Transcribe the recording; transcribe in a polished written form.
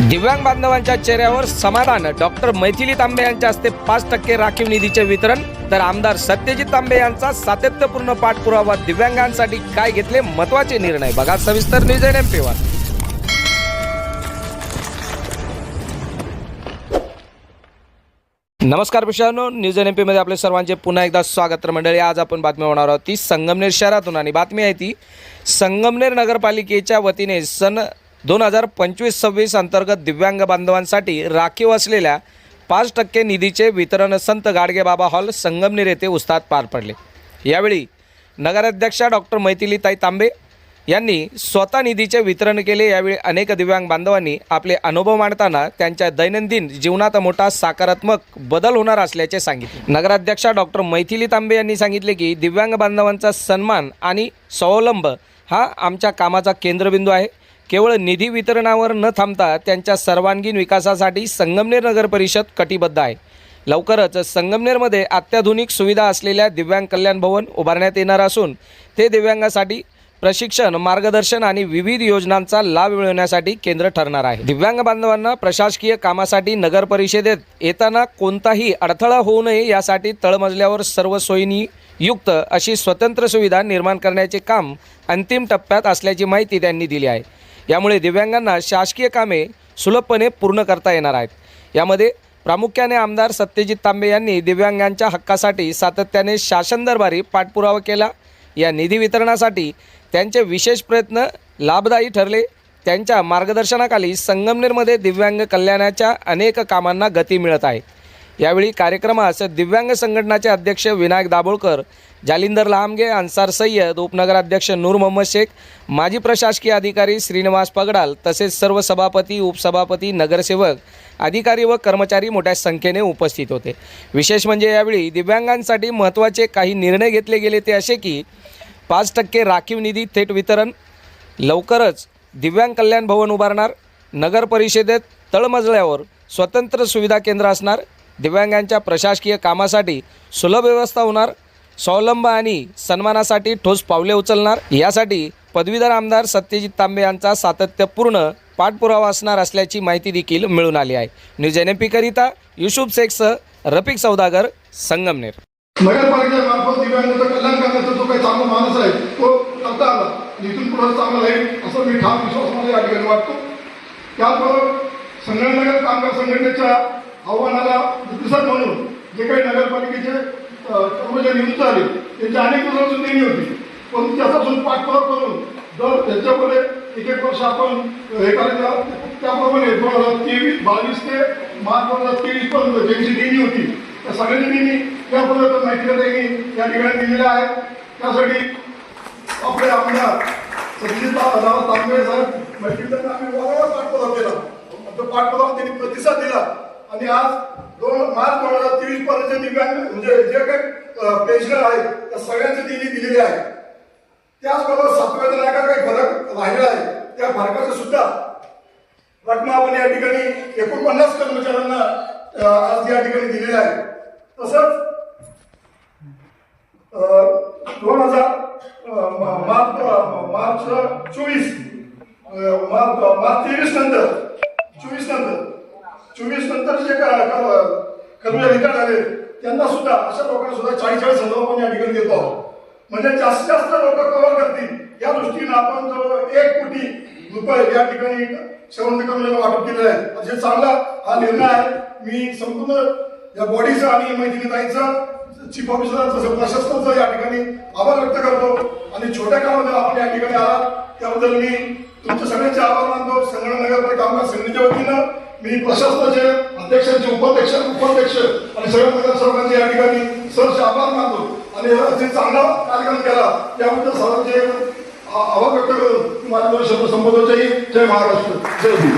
दिव्यांग बांधवांच्या चेहऱ्यावर समाधान। डॉक्टर मैथिली तांबे यांच्या हस्ते 5% राखीव निधीचे वितरण। तर आमदार सत्यजित तांबे यांचा सातत्यपूर्ण पाठपुरावा। दिव्यांगांसाठी काय घेतले महत्त्वाचे निर्णय, बघा सविस्तर न्यूज NMP वर। नमस्कार मित्रांनो, न्यूज NMP मध्ये आपले सर्वांचे पुन्हा एकदा स्वागत। तर मंडळी, आज आपण बातमी होणार आहोत ती संगमनेर शहरातून, आणि बातमी आहे ती संगमनेर नगरपालिकेच्या वतीने सन 2025-26 अंतर्गत दिव्यांग बांधवांसाठी राखीव असलेल्या 5% निधीचे वितरण संत गाडगेबाबा हॉल संगमनेर येथे उत्साहात पार पडले। यावेळी नगराध्यक्षा डॉक्टर मैथिलीताई तांबे यांनी स्वतः निधीचे वितरण केले। यावेळी अनेक दिव्यांग बांधवांनी आपले अनुभव मांडताना त्यांच्या दैनंदिन जीवनात मोठा सकारात्मक बदल होणार असल्याचे सांगितले। नगराध्यक्षा डॉक्टर मैथिली तांबे यांनी सांगितले की दिव्यांग बांधवांचा सन्मान आणि स्वावलंब हा आमच्या कामाचा केंद्रबिंदू आहे। केवळ निधी वितरणावर न थांबता त्यांच्या सर्वांगीण विकासासाठी संगमनेर नगर परिषद कटिबद्ध आहे। लवकरच संगमनेरमध्ये अत्याधुनिक सुविधा असलेल्या दिव्यांग कल्याण भवन उभारण्यात येणार असून ते दिव्यांगासाठी प्रशिक्षण, मार्गदर्शन आणि विविध योजनांचा लाभ मिळवण्यासाठी केंद्र ठरणार आहे। दिव्यांग बांधवांना प्रशासकीय कामासाठी नगर परिषदेत येताना कोणताही अडथळा होऊ नये यासाठी तळमजल्यावर सर्व सोयींनी युक्त अशी स्वतंत्र सुविधा निर्माण करण्याचे काम अंतिम टप्प्यात असल्याची माहिती त्यांनी दिली आहे। यामुळे दिव्यांगांना शासकीय कामे सुलभपणे पूर्ण करता येणार आहेत। यामध्ये प्रामुख्याने आमदार सत्यजित तांबे यांनी दिव्यांगांच्या हक्कासाठी सातत्याने शासन दरबारी पाठपुरावा केला। या निधी वितरणासाठी त्यांचे विशेष प्रयत्न लाभदायी ठरले। त्यांच्या मार्गदर्शनाखाली संगमनेरमध्ये दिव्यांग कल्याणाच्या अनेक कामांना गती मिळत आहे। यावेळी कार्यक्रमास दिव्यांग संघटनाचे अध्यक्ष विनायक दाभोळकर, जालिंदर लामगे, अन्सार सय्यद, उपनगराध्यक्ष नूर मोहम्मद शेख, माजी प्रशासकीय अधिकारी श्रीनिवास पगडाल तसेच सर्व सभापती, उपसभापती, नगरसेवक, अधिकारी व कर्मचारी मोठ्या संख्येने उपस्थित होते। विशेष म्हणजे यावेळी दिव्यांगांसाठी महत्त्वाचे काही निर्णय घेतले गेले ते असे की 5% राखीव निधी थेट वितरण, लवकरच दिव्यांग कल्याण भवन उभारणार, नगर परिषदेत तळमजल्यावर स्वतंत्र सुविधा केंद्र असणार, दिव्यांगांच्या प्रशासकीय कामासाठी सुलभ व्यवस्था होणार, स्वावलंब आणि सन्मानासाठी ठोस पावले उचलणार। यासाठी पदवीधर आमदार सत्यजित तांबे यांचा सातत्यपूर्ण पाठपुरावा असणार असल्याची माहिती देखील मिळून आली आहे। न्यूज NMP करिता युसुफ शेखसह रफिक सौदागर, संगमनेर। नगरपालिकेमार्फत दिव्यांगांचं कल्याण करण्याचा जो काही चांगला माणूस आहे तो करता आला, इथून पुढे चांगला राहील असं मी ठाम विश्वास मला या ठिकाणी वाटतो। त्याचबरोबर संगमनेर कामगार संघटनेच्या आव्हानाला प्रतिसाद म्हणून जे काही नगरपालिकेचे कर्मचारी नियुक्त आले त्यांची अनेक दिवसाची देणी होती, पण त्याचा सुद्धा पाठपुरावा करून जर त्यांच्याकडे एक वर्ष आपण हे करायचं त्याप्रमाणे 2023-22 ते मार्च 2023 पर्यंत ज्यांची देणी होती त्या सगळ्यांची देणी त्यापर्यंत मैत्रिणी या ठिकाणी दिलेल्या आहेत। त्यासाठी आपले आमदार सत्यजित तांबे साहेब मैत्रिणींना आम्ही वारंवार पाठपुरावा केला, तो पाठपुरावा त्यांनी प्रतिसाद दिला आणि आज मार्च 2023 पर्यंत दिव्यांग म्हणजे जे काही पेन्शनर आहेत त्या सगळ्यांची देणी दिलेली आहे। त्याचबरोबर 7व्या दिनांका काही फरक राहिलेला आहे, त्या फरकाचं सुद्धा रक्कम आपण या ठिकाणी 49 कर्मचाऱ्यांना आज या ठिकाणी दिलेल्या आहे। तसंच मार्च 23 नंतर 24 नंतर जे कर्मचारी रिटायर झाले त्यांना सुद्धा अशा लोकांना सुद्धा 40,000 आपण या ठिकाणी देतो आहोत, म्हणजे जास्तीत जास्त लोक कव्हर करतील या दृष्टीने आपण जवळ 1 कोटी रुपये या ठिकाणी सेवानिवृत्त कर्मचाऱ्यांना वाटप केलेलं आहे। अतिशय चांगला हा निर्णय आहे। मी संपूर्ण या बॉडीचा आणि मैत्रिणीताईंचा, चीफ ऑफिसरांचा, प्रशासनाचा या ठिकाणी आभार व्यक्त करतो आणि छोट्या कामामध्ये आपण या ठिकाणी आला त्याबद्दल मी तुमच्या सगळ्यांचे आभार मानतो। संगमनेर नगरपालिका कामगार संघटनेच्या वतीनं मी प्रशासनाचे अध्यक्षांचे उपाध्यक्ष आणि सगळ्या नगरसेवकांचे या ठिकाणी सरचे आभार मानतो आणि अतिशय चांगला कार्यक्रम केला त्याबद्दल सर्वांचे आभार व्यक्त करून माझ्या शब्द संबोधन। जय महाराष्ट्र, जय भीम।